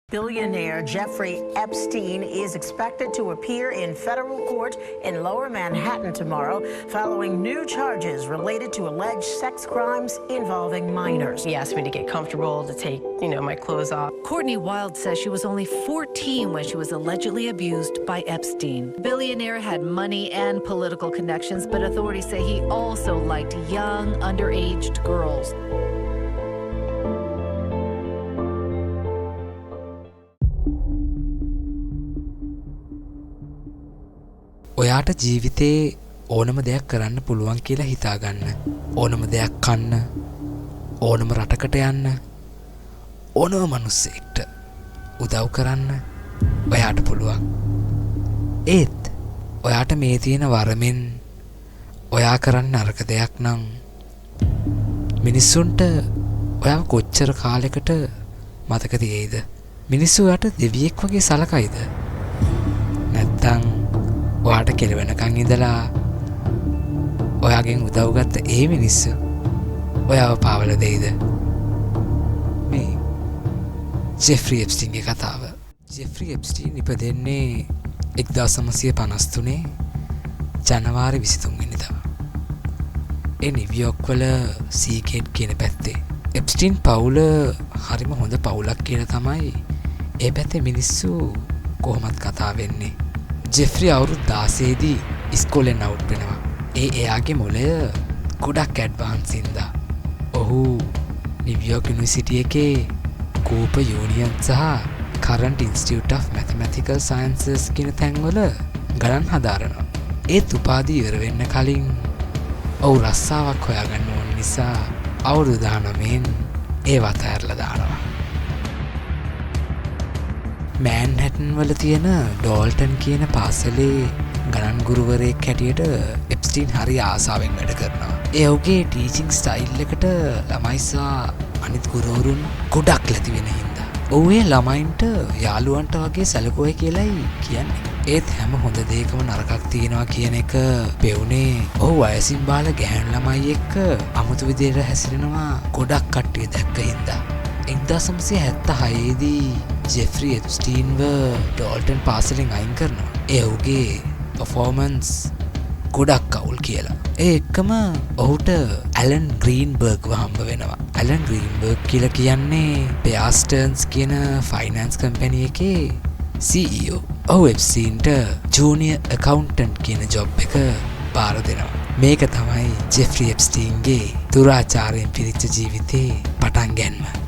Billionaire Jeffrey Epstein is expected to appear in federal court in Lower Manhattan tomorrow following new charges related to alleged sex crimes involving minors. He asked me to get comfortable, to take, my clothes off. Courtney Wild says she was only 14 when she was allegedly abused by Epstein. Billionaire had money and political connections, but authorities say he also liked young, underaged girls. ඔයාට ජීවිතේ ඕනම දෙයක් කරන්න පුළුවන් කියලා හිතාගන්න. ඕනම දෙයක් කන්න, ඕනම රටකට යන්න, ඕනම මිනිස්සෙක්ට උදව් කරන්න ඔයාට පුළුවන්. ඒත් ඔයාට මේ තියෙන වරමෙන් ඔයා කරන්න අරක දෙයක් නම් මිනිස්සුන්ට ඔයාව කොච්චර කාලයකට මතක තියෙයිද? මිනිස්සු ඔයාට දෙවියෙක් වගේ සලකයිද? නැත්තම් ඔයාට කෙලවෙනකන් ඉඳලා ඔයාගෙන් උදව් ගත්ත ඒ මිනිස්සු ඔයාව පාවල දෙයිද? මේ ජෙෆ්රි එප්ස්ටීන්ගේ කතාව. ජෙෆ්රි එප්ස්ටීන් ඉපදෙන්නේ 1953 ජනවාරි 23 වෙනිදා. ඒ නිව්යෝක් වල සීගේට් කියන පැත්තේ. එප්ස්ටීන් පවුල හරිම හොඳ පවුලක් කියලා තමයි ඒ පැත්තේ මිනිස්සු කොහොමත් කතා වෙන්නේ. ජෙෆ්රි අවුරුදු 16 දී ඉස්කෝලෙන් අවුට් වෙනවා. එයාගේ මොළය ගොඩක් ඇඩ්වාන්ස් හින්දා. ඔහු නිව්යෝක් යුනිවර්සිටි එකේ කූපර් යූනියන් සහ කරන්ට් ඉන්ස්ටිටියුට් ඔෆ් මැතමැටිකල් සයන්සස් කියන තැන්වල ගණන් හදාරනවා. ඒත් උපාධිය ඉවර වෙන්න කලින් ඔහු රස්සාවක් හොයාගන්න ඕන නිසා අවුරුදු 19න් ඒවත් ඇරලා දානවා. මෑන්හැටන් වල තියෙන ඩෝල්ටන් කියන පාසලේ ගණන් ගුරුවරයෙක් හැටියට එප්ස්ටීන් හරි ආසාවෙන් වැඩ කරනවා. ඒ ඔහුගේ ටීචිං ස්ටයිල් එකට ළමයි සහ අනිත් ගුරුවරුන් ගොඩක් ලැති වෙන හින්දා ඔහු ඒ ළමයින්ට යාළුවන්ට වගේ සැලකුවයි කියලායි කියන්නේ. ඒත් හැම හොඳ දෙයකම නරකක් තියෙනවා කියන එක පෙවුනේ ඔහු වයසින් බාල ගැහැණු ළමයි එක්ක අමුතු විදියට හැසිරෙනවා ගොඩක් කට්ටිය දැක්ක හින්දා. 1976 දී ජෙෆ්රි එප්ස්ටීන්ව ඩෝල්ටන් පාසලෙන් අයින් කරනවා. ඒ ඔහුගේ පර්ෆෝමන්ස් ගොඩක් අවුල් කියලා. ඒ එක්කම ඔහුට ඇලන් ග්‍රීන්බර්ග්ව හම්බ වෙනවා. ඇලන් ග්‍රීන්බර්ග් කියලා කියන්නේ බෙයාර් ස්ටර්න්ස් කියන ෆයිනෑන්ස් කම්පැනි එකේ CEO. ඔහු එප්ස්ටීන්ට ජූනියර් ඇකවුන්ටන්ට් කියන ජොබ් එක බාර දෙනවා. මේක තමයි ජෙෆ්රි එප්ස්ටීන්ගේ දුරාචාරයෙන් පිරිච්ච ජීවිතේ පටන් ගැන්ම.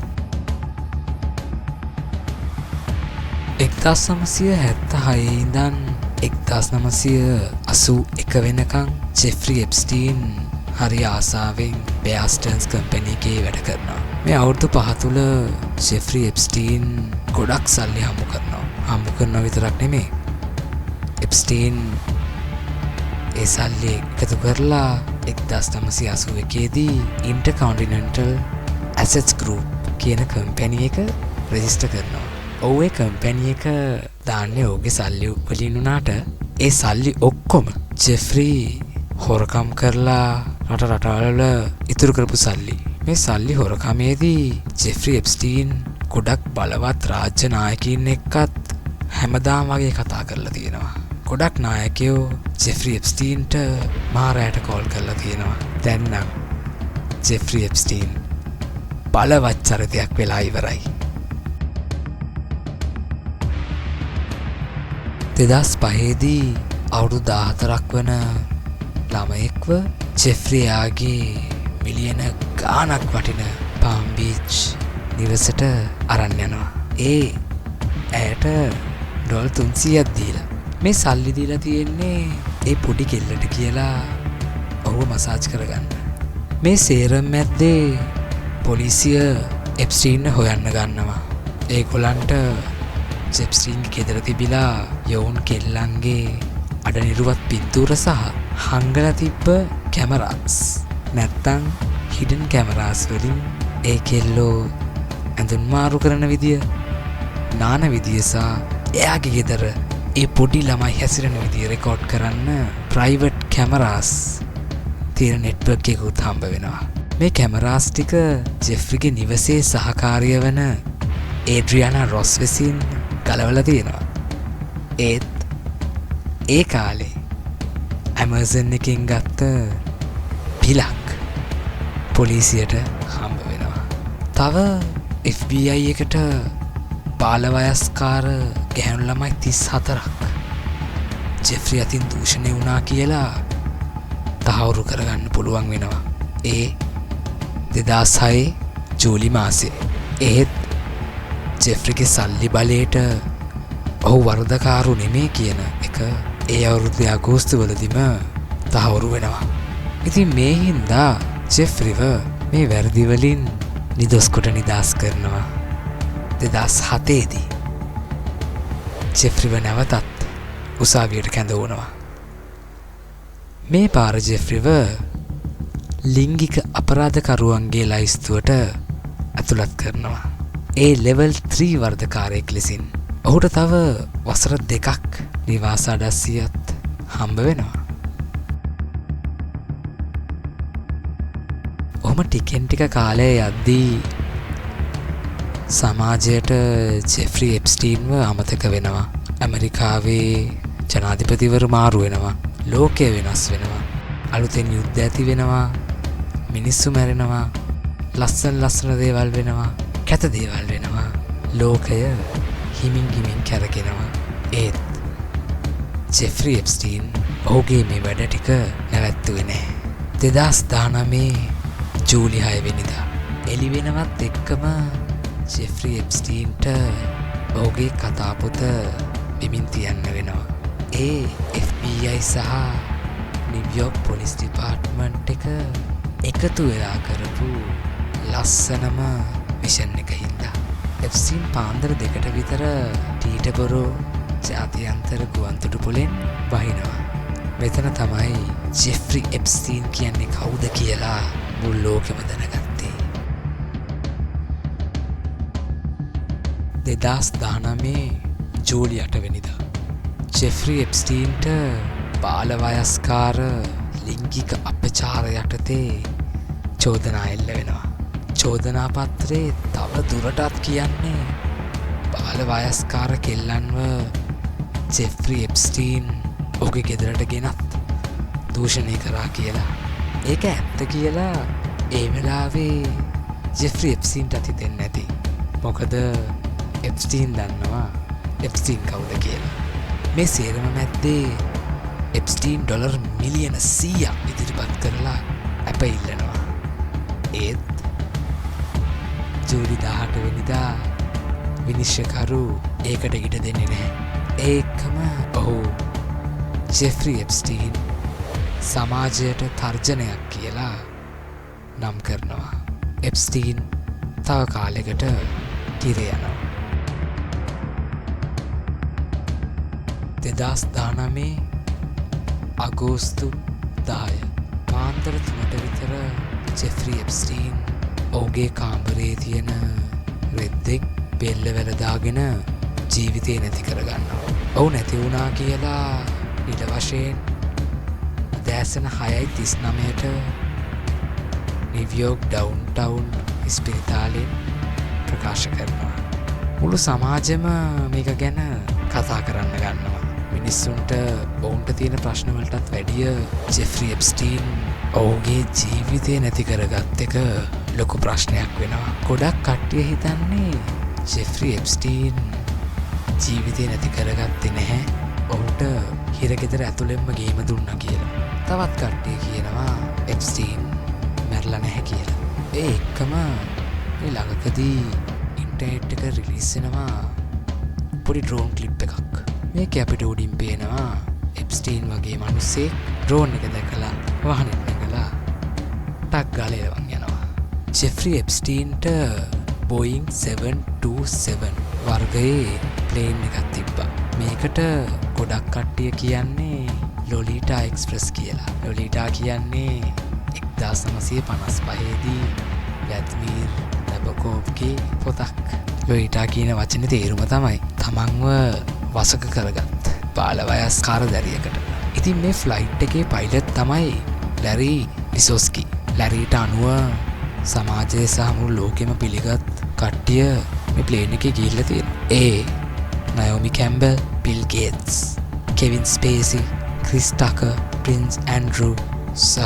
1976 ඉඳන් 1981 වෙනකම් ජෙෆ්රි එප්ස්ටීන් හරි ආසාවෙන් බෙයාර් ස්ටර්න්ස් කම්පැනි එකේ වැඩ කරනවා. මේ අවුරුදු 5 තුල ජෙෆ්රි එප්ස්ටීන් ගොඩක් සල්ලි හම්බ කරනවා විතරක් නෙමෙයි. එප්ස්ටීන් ඒ සල්ලි එකතු කරලා 1981 දී ඉන්ටර්කොන්ටිනෙන්ටල් ඇසෙට්ස් ගෲප් කියන කම්පැනි එක රෙජිස්ටර් කරනවා. ඔහු ඒ කම්පැනි එක දාන්නේ ඔහුගේ සල්ලි වලින් උනාට ඒ සල්ලි ඔක්කොම ජෙෆ්රි හොරකම් කරලා රටවල ඉතුරු කරපු සල්ලි. මේ සල්ලි හොරකමේදී ජෙෆ්රි එප්ස්ටීන් ගොඩක් බලවත් රාජ්‍ය නායකයින් එක්කත් හැමදාම වගේ කතා කරලා තියෙනවා. ගොඩක් නායකයෝ ජෙෆ්රි එප්ස්ටීන්ට මාරයට කෝල් කරලා තියෙනවා. දැන් නම් ජෙෆ්රි එප්ස්ටීන් බලවත් චරිතයක් වෙලා ඉවරයි. 2005 දී අවුරුදු 14ක් වන ළමයෙක්ව ජෙෆ්රි යාගේ මිලියන ගාණක් වටින පාම් බීච් නිවසට අරන් යනවා. ඇයට ඩොලර් 300ක් දීලා. මේ සල්ලි දීලා තියෙන්නේ ඒ පොඩි කෙල්ලට කියලා ඔහුව මසාජ් කරගන්න. මේ සේරම මැද්දේ පොලිසිය එප්ස්ටීන් හොයන්න ගන්නවා. ඒගොල්ලන්ට ජෙප්ස්ටීන් ගෙදර තිබිලා යවුන් කෙල්ලන්ගේ අඩනිරුවත් පින්තූර සහ හංගලා තිබ්බ කැමරාස් නැත්තම් හිඩන් කැමරාස් වලින් ඒ කෙල්ලෝ ඇඳුම් මාරු කරන විදිය, නාන විදිය සහ එයාගේ ගෙදර ඒ පොඩි ළමයි හැසිරෙන විදිය රෙකෝඩ් කරන්න ප්‍රයිවට් කැමරාස් තියෙන නෙට්වර්ක් එකකුත් හම්බ වෙනවා. මේ කැමරාස් ටික ජෙෆ්රිගේ නිවසේ සහකාරිය වන ඒඩ්‍රියානා රොස් විසින් ගලවලා තියෙනවා. ඒත් ඒ කාලේ ඇමර්සන් එකෙන් ගත්ත පිලක් පොලිසියට හම්බ වෙනවා. තව FBI එකට බාලවයස්කාර ගැහැණු ළමයි 34ක් ජෙෆ්රි අතින් දූෂණය වුණා කියලා තහවුරු කරගන්න පුළුවන් වෙනවා. ඒ 2006 ජූලි මාසේ. ඒත් ජෙෆ්රිගේ සල්ලි බලයට ඔහු වරදකාරු නෙමේ කියන එක ඒ අවුරුද්දේ අගෝස්තු වලදීම තහවුරු වෙනවා. ඉතින් මේ හින්දා ජෙෆ්රිව මේ වැරදි වලින් නිදොස් කොට නිදහස් කරනවා. 2007 දී ජෙෆ්රිව නැවතත් උසාවියට කැඳවුණා. මේ පාර ජෙෆ්රිව ලිංගික අපරාධකරුවන්ගේ ලයිස්තුවට ඇතුළත් කරනවා. ඒ ලෙවල් 3 වර්ධකාරයෙක් ලෙසින්. ඔහුට තව වසර 2ක් නිවාස අඩස්සියත් හම්බ වෙනවා. ඔහුම ටිකෙන් ටික කාලය යද්දී සමාජයට ජෙෆ්රි එප්ස්ටීන්ව අමතක වෙනවා. ඇමරිකාවේ ජනාධිපතිවරු මාරු වෙනවා. ලෝකය වෙනස් වෙනවා. අලුතෙන් යුද්ධ ඇති වෙනවා. මිනිස්සු මැරෙනවා. ලස්සන දේවල් වෙනවා. කැත දේවල් වෙනවා. ලෝකය හිමින් කැරකෙනවා. ඒත් ජෙෆ්රි එප්ස්ටීන් ඔහුගේ මේ වැඩ ටික නැවැත්තුවේ නැහැ. 2019 ජූලි 6 වෙනිදා එළි වෙනවත් එක්කම ජෙෆ්රි එප්ස්ටීන්ට ඔහුගේ කතාපොත බිමින් තියන්න වෙනවා. ඒ FBI සහ නිව්යෝක් පොලිස් ඩිපාර්ට්මන්ට් එක එකතු වෙලා කරපු ලස්සනම මිෂන් එක හින්දා එප්ස්ටීන් පාන්දර 2ට විතර ටීටබරෝ ජාත්‍යන්තර ගුවන්තොටුපොළෙන් වහිනවා. මෙතන තමයි ජෙෆ්රි එප්ස්ටීන් කියන්නේ කවුද කියලා මුළු ලෝකෙම දැනගත්තේ. 2019 ජූලි 8 වෙනිදා ජෙෆ්රි එප්ස්ටීන්ට බාලවයස්කාර ලිංගික අපචාර යටතේ චෝදනා එල්ල වෙනවා. චෝදනා පත්‍රේ තව දුරටත් කියන්නේ බාලවයස්කාර කෙල්ලන්ව ජෙෆ්රි එප්ස්ටීන් ඔහුගේ ගෙදරට ගෙනත් දූෂණය කරා කියලා. ඒක ඇත්ත කියලා ඒ වෙලාවේ ජෙෆ්රි එප්ස්ටීන්ට හිතෙන්නේ නැති. මොකද එප්ස්ටීන් දන්නවා එප්ස්ටීන් කවුද කියලා. මේ සේරම මැද්දේ එප්ස්ටීන් ඩොලර් මිලියන 100ක් ඉදිරිපත් කරලා අප ඉල්ලනවා. ඒත් ජූලි 18 වෙනිදා විනිශ්චයකරු ඒකට ඉඩ දෙන්නේ නැහැ. ඒකම ඔහු ජෙෆ්රි එප්ස්ටීන් සමාජයට තර්ජනයක් කියලා නම් කරනවා. එප්ස්ටීන් තව කාලෙකට කිරේ යනවා. 2019 අගෝස්තු 10 පාන්දර 3ට විතර ජෙෆ්රි එප්ස්ටීන් ඔහුගේ කාමරේ තියෙන රෙද්දෙක් බෙල්ල වැලදාගෙන ජීවිතේ නැති කරගන්නවා. ඔහු නැති වුණා කියලා ඊට වශයෙන් දැසන 6:39ට නිව්යෝක් ඩවුන්ටවුන් ස්පිරිතාලෙන් ප්‍රකාශ කරනවා. මුළු සමාජෙම මේක ගැන කතා කරන්න ගන්නවා. මිනිස්සුන්ට ඔවුන්ට තියෙන ප්‍රශ්නවලටත් වැඩිය ජෙෆ්රි එප්ස්ටීන් ඔහුගේ ජීවිතය නැති කරගත් එක ලොකු ප්‍රශ්නයක් වෙනවා. ගොඩක් කට්ටිය හිතන්නේ ජෙෆ්රි එප්ස්ටීන් ජීවිතය නැති කරගත්තේ නැහැ. ඔහුට හිරගෙදර ඇතුළෙන්ම ගේම දුන්නා කියලා. තවත් කට්ටිය කියනවා එප්ස්ටීන් මැරලා නැහැ කියලා. ඒ එක්කම මේ ළඟකදී ඉන්ටර්නෙට් එක රිලීස් වෙනවා පොඩි ඩ්‍රෝන් ක්ලිප් එකක්. මේක අපිට උඩින් පේනවා එප්ස්ටීන් වගේ මිනිස්සෙක් ඩ්‍රෝන් එක දැකලා වාහනෙට නැගලා ටක් ගාලා එලවන් යනවා. ජෙෆ්රි එප්ස්ටීන්ට බෝයිං 727 වර්ගයේ ප්ලේන් එකක් තිබ්බා. මේකට ගොඩක් කට්ටිය කියන්නේ ලොලීටා එක්ස්ප්‍රස් කියලා. ලොලීටා කියන්නේ 1955 දී වැද්මීර් නැබකෝව්ගේ පොතක්. ලොලීටා කියන වචනේ තේරුම තමයි තමන්ව වසක කරගත් බාලවයස්කාර දැරියකට. ඉතින් මේ ෆ්ලයිට් එකේ පයිලට් තමයි ලැරි විසොස්කි. ලැරීට අනුව සමාජයේ සහ මුළු ලෝකෙම පිළිගත් කට්ටිය මේ ප්ලේන් එකේ ගිහිල්ලා තියෙනවා. Naomi Campbell, Bill Gates, Kevin Spacey, Chris Tucker, Prince Andrew සහ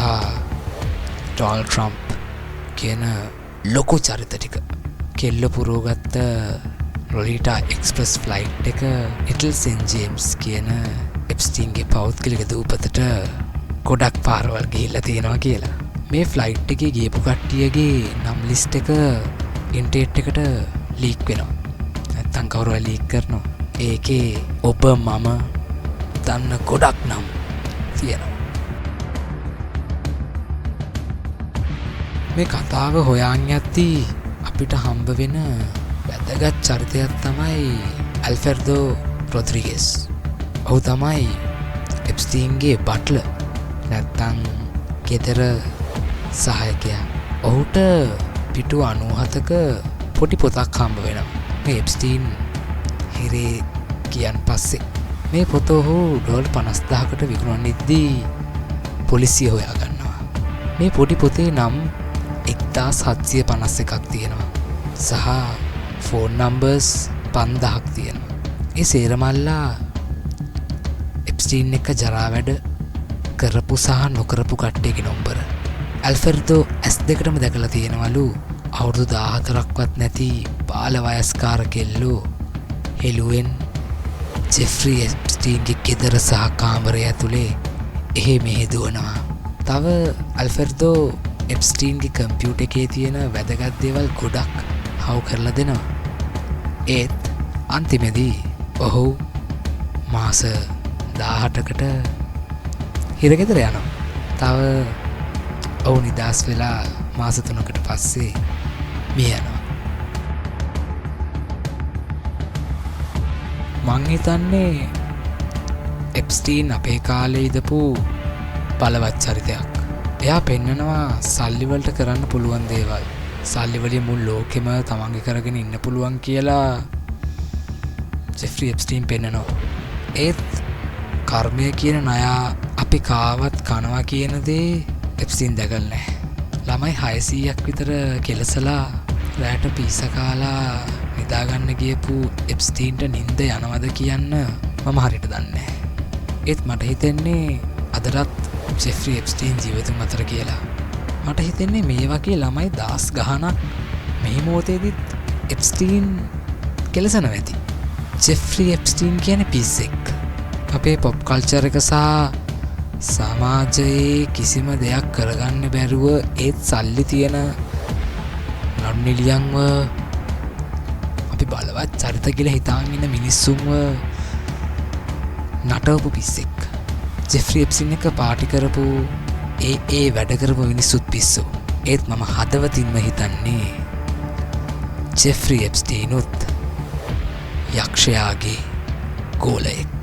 Donald Trump කියන ලොකු චරිත ටික. කෙල්ල පුරෝගත්ත Lolita Express flight එක Little St. James කියන එප්ස්ටීන්ගේ පෞද්ගලික දූපතට ගොඩක් පාරවල් ගිහිල්ලා තියෙනවා කියලා. මේ ෆ්ලයිට් එකේ ගියපු කට්ටියගේ නම් ලිස්ට් එක ඉන්ටර්නෙට් එකට ලීක් වෙනවා. නැත්තම් කවුරුහරි ලීක් කරනවා. ඒකේ ඔබ මම දන්න ගොඩක් නම් තියෙනවා. මේ කතාව හොයන් යද්දී අපිට හම්බ වෙන වැදගත් චරිතයක් තමයි ඇල්ෆෙර්ඩෝ රොඩ්රිගෙස්. ඔහු තමයි එප්ස්ටීන්ගේ බට්ලර් නැත්තම් ගෙදර සහායකයා. ඔහුට පිටු 97ක පොඩි පොතක් හම්බ වෙනවා. මේ එප්ස්ටීන් හිරේ කියන් පස්සේ මේ පොත ඔහු $50,000කට විකුණන්නේදී පොලිසිය හොයා ගන්නවා. මේ පොඩි පොතේ නම් 1751ක් තියෙනවා. සහ ෆෝන් නම්බර්ස් 5000ක් තියෙනවා. ඒ සේරමල්ලා එප්ස්ටීන් එක ජරා වැඩ කරපු සහ නොකරපු කට්ටියගේ නම්බර. ඇල්ෆෙර්ඩෝ S2ටම දැකලා තියෙනවලු අවුරුදු 14ක්වත් නැති බාල වයස්කාර කෙල්ලෝ හෙළුවෙන් ජෙෆ්රි එප්ස්ටීන්ගේ ගෙදර සහ කාමරය ඇතුලේ එහෙ මෙහෙ දුවනවා. තව ඇල්ෆෙර්ඩෝ එප්ස්ටීන්ගේ කම්පියුටර් එකේ තියෙන වැදගත් දේවල් ගොඩක් හවු කරලා දෙනවා. ඒත් අන්තිමේදී ඔහු මාස 18කට හිරගෙදර යනවා. තව ඔහු නිදහස් වෙලා මාස 3කට පස්සේ මිය යනවා. මං හිතන්නේ එප්ස්ටීන් අපේ කාලේ ඉදපු බලවත් චරිතයක්. එයා පෙන්නනවා සල්ලිවලට කරන්න පුළුවන් දේවල්. සල්ලිවලින් මුළු ලෝකෙම තමන්ගේ කරගෙන ඉන්න පුළුවන් කියලා ජෙෆ්රි එප්ස්ටීන් පෙන්නනවා. ඒත් කර්මය කියන නයා අපි කාවත් කනවා කියන දේ එප්ස්ටීන් දැකලා නැහැ. ළමයි 600ක් විතර කෙලසලා රැට පීස කාලා නිදාගන්න ගියපු එප්ස්ටීන්ට නිින්ද යනවද කියන්න මම හරියට දන්නේ නැහැ. ඒත් මට හිතෙන්නේ අදටත් ජෙෆ්රි එප්ස්ටීන් ජීවිතුන් අතර කියලා. මට හිතෙන්නේ මේ වගේ ළමයි 10 ගාණක් මේ මොහොතේදීත් එප්ස්ටීන් කෙලසනවා ඇති. ජෙෆ්රි එප්ස්ටීන් කියන්නේ පිස්සෙක්. අපේ පොප් කල්චර් එක සහ සමාජයේ කිසිම දෙයක් කරගන්න බැරුව ඒත් සල්ලි තියෙන නඩුනිලියන්ව අපි බලවත් චරිත කියලා හිතාගෙන ඉන්න මිනිස්සුන්ව නටවපු පිස්සෙක්. ජෙෆ්රි එප්ස්ටීන් එක පාටි කරපු ඒ වැඩ කරපු මිනිස්සුත් පිස්සෝ. ඒත් මම හදවතින්ම හිතන්නේ ජෙෆ්රි එප්ස්ටීන් උත් යක්ෂයාගේ ගෝලයෙක්.